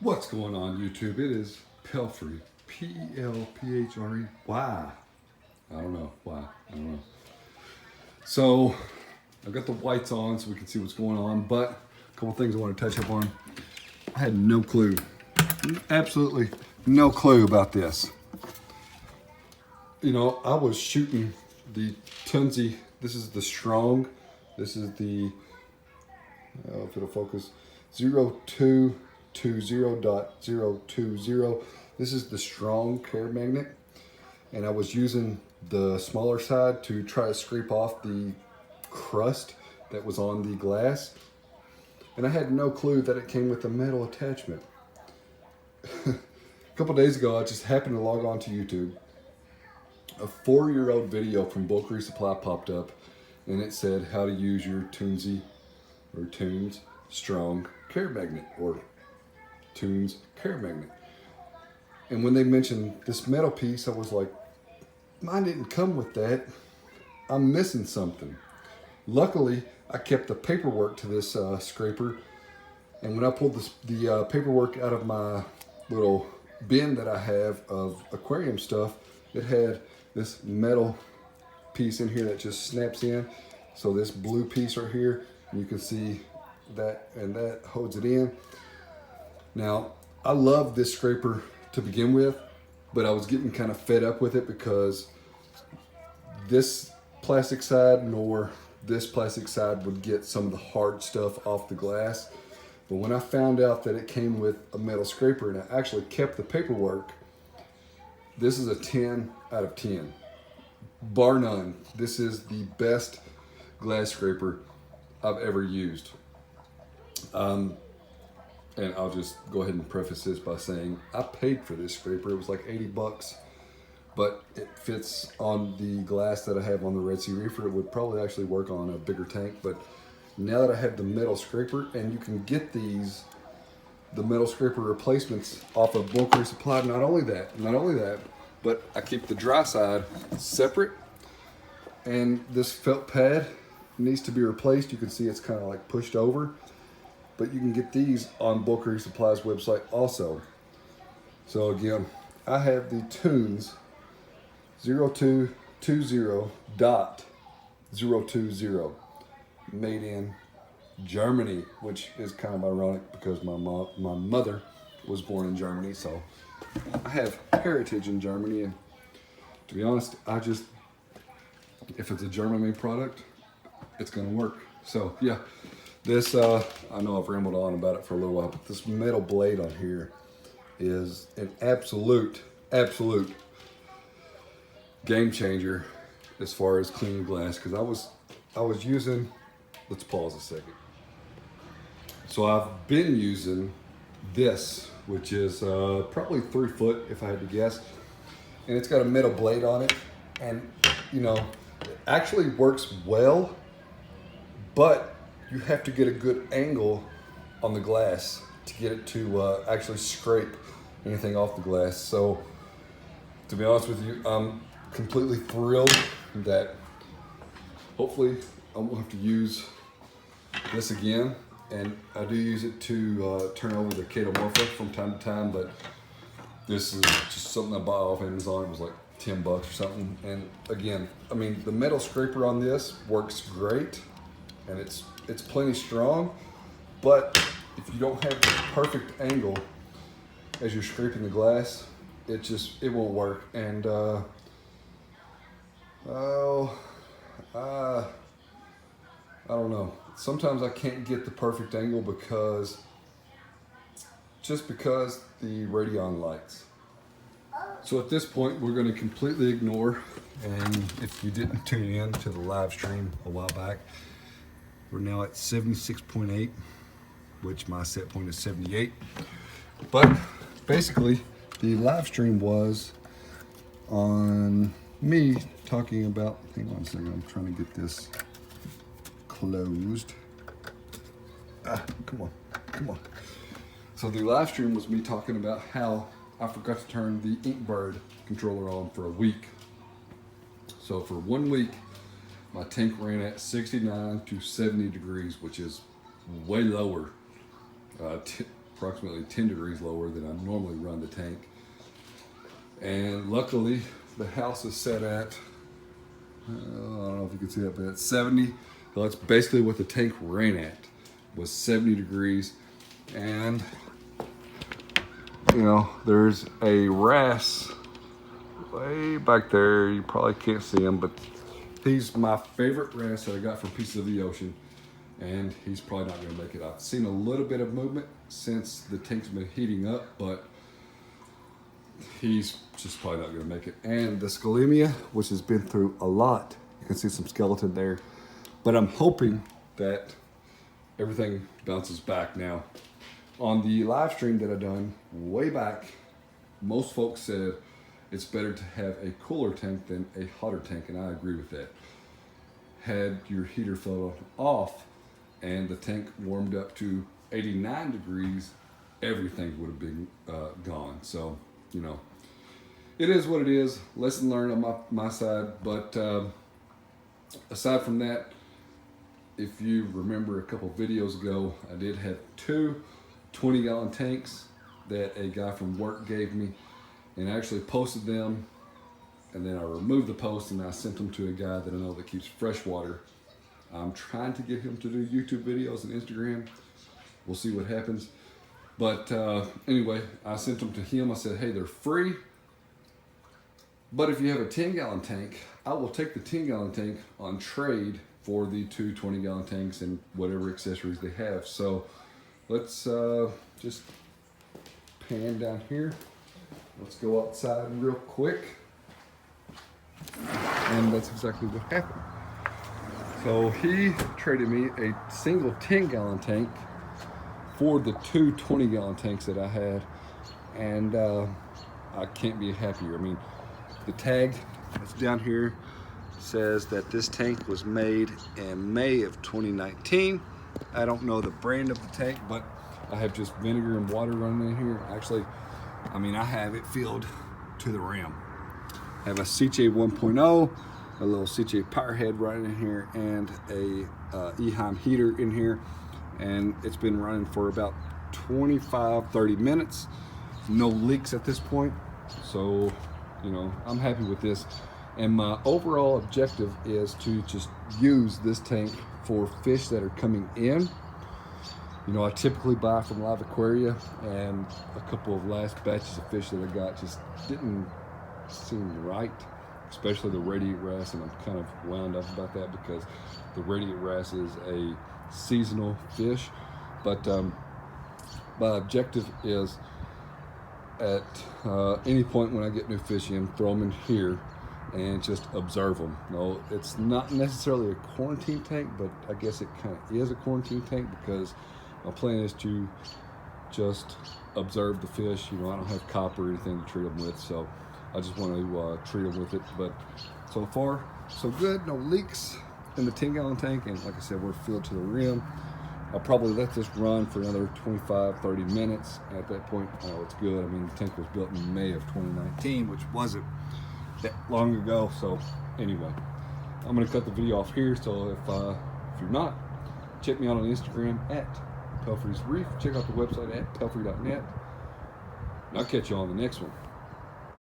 What's going on YouTube? It is Pelfrey, P-E-L-P-H-R-E-Y. I don't know why, I don't know. So I've got the whites on so we can see what's going on, but a couple things I want to touch up on. I had no clue, absolutely no clue about this. You know, I was shooting the Tunze. This is the strong. This is the, if it'll focus, 0220.020. This is the strong care magnet. And I was using the smaller side to try to scrape off the crust that was on the glass. And I had no clue that it came with a metal attachment. A couple days ago, I just happened to log on to YouTube. A 4-year-old video from Bulk Resupply popped up, and it said how to use your Tunze or Tunze strong care magnet or Tunze care magnet. And when they mentioned this metal piece, I was like, mine didn't come with that. I'm missing something. Luckily, I kept the paperwork to this scraper, and when I pulled the paperwork out of my little bin that I have of aquarium stuff, it had this metal piece in here that just snaps in. So this blue piece right here, you can see that, and that holds it in. Now, I love this scraper to begin with, but I was getting kind of fed up with it because this plastic side nor this plastic side would get some of the hard stuff off the glass. But when I found out that it came with a metal scraper and I actually kept the paperwork, this is a 10 out of 10. Bar none. This is the best glass scraper I've ever used. And I'll just go ahead and preface this by saying I paid for this scraper. It was like 80 bucks, but it fits on the glass that I have on the Red Sea Reefer. It would probably actually work on a bigger tank, but now that I have the metal scraper, and you can get the metal scraper replacements off of Bulk Resupply. Not only that, but I keep the dry side separate, and this felt pad needs to be replaced. You can see it's kind of like pushed over, but you can get these on Bulk Resupply's website also. So again, I have the Tunze 0220.020 made in Germany, which is kind of ironic because my mother was born in Germany, so I have heritage in Germany. And to be honest, if it's a German-made product, it's gonna work. So yeah, this, I know I've rambled on about it for a little while, but this metal blade on here is an absolute game changer as far as cleaning glass, because I was using, let's pause a second. So I've been using this, which is probably 3 foot if I had to guess, and it's got a metal blade on it, and you know, it actually works well, but you have to get a good angle on the glass to get it to actually scrape anything off the glass. So to be honest with you, I'm completely thrilled that hopefully I won't have to use this again. And I do use it to turn over the chaeto from time to time, but this is just something I bought off Amazon. It was like 10 bucks or something. And again, I mean, the metal scraper on this works great, and it's plenty strong, but if you don't have the perfect angle as you're scraping the glass, it won't work. And I don't know. Sometimes I can't get the perfect angle because the Radion lights. So at this point, we're going to completely ignore, and if you didn't tune in to the live stream a while back, we're now at 76.8, which my set point is 78. But basically, the live stream was on me talking about, hang on a second, I'm trying to get this closed. Come on. So the live stream was me talking about how I forgot to turn the Inkbird controller on for a week. So for 1 week, my tank ran at 69 to 70 degrees, which is way lower approximately 10 degrees lower than I normally run the tank. And luckily, the house is set at, I don't know if you can see that, but it's 70. So that's basically what the tank ran at, was 70 degrees. And, you know, there's a wrasse way back there. You probably can't see him, but he's my favorite wrasse that I got from Pieces of the Ocean. And he's probably not gonna make it. I've seen a little bit of movement since the tank's been heating up, but he's just probably not gonna make it. And the scalemia, which has been through a lot, you can see some skeleton there, but I'm hoping that everything bounces back now. On the live stream that I done way back, most folks said it's better to have a cooler tank than a hotter tank, and I agree with that. Had your heater fell off and the tank warmed up to 89 degrees, everything would have been gone. So, you know, it is what it is. Lesson learned on my side. But aside from that, if you remember a couple videos ago, I did have two 20-gallon tanks that a guy from work gave me, and I actually posted them, and then I removed the post and I sent them to a guy that I know that keeps fresh water. I'm trying to get him to do YouTube videos and Instagram. We'll see what happens. But anyway, I sent them to him. I said, hey, they're free. But if you have a 10-gallon tank, I will take the 10-gallon tank on trade for the two 20-gallon tanks and whatever accessories they have. So let's just pan down here. Let's go outside real quick. And that's exactly what happened. So he traded me a single 10-gallon tank for the two 20-gallon tanks that I had, and I can't be happier. I mean, the tag that's down here says that this tank was made in May of 2019. I don't know the brand of the tank, but I have just vinegar and water running in here. Actually, I mean, I have it filled to the rim. I have a CJ 1.0, a little CJ power head running in here, and a Eheim heater in here, and it's been running for about 25-30 minutes. No leaks at this point, so you know, I'm happy with this. And my overall objective is to just use this tank for fish that are coming in. You know, I typically buy from Live Aquaria, and a couple of last batches of fish that I got just didn't seem right, especially the radiate wrasse, and I'm kind of wound up about that because the radiate wrasse is a seasonal fish. But my objective is at any point when I get new fish in, throw them in here and just observe them. No, it's not necessarily a quarantine tank, but I guess it kind of is a quarantine tank because my plan is to just observe the fish. You know, I don't have copper or anything to treat them with, so I just want to treat them with it. But so far, so good. No leaks in the 10-gallon tank, and like I said, we're filled to the rim. I'll probably let this run for another 25-30 minutes. At that point, it's good. I mean, the tank was built in May of 2019, which wasn't that long ago. So anyway, I'm gonna cut the video off here. So if you're not, check me out on Instagram at Pelfrey's Reef. Check out the website at pelfrey.net. And I'll catch you on the next one.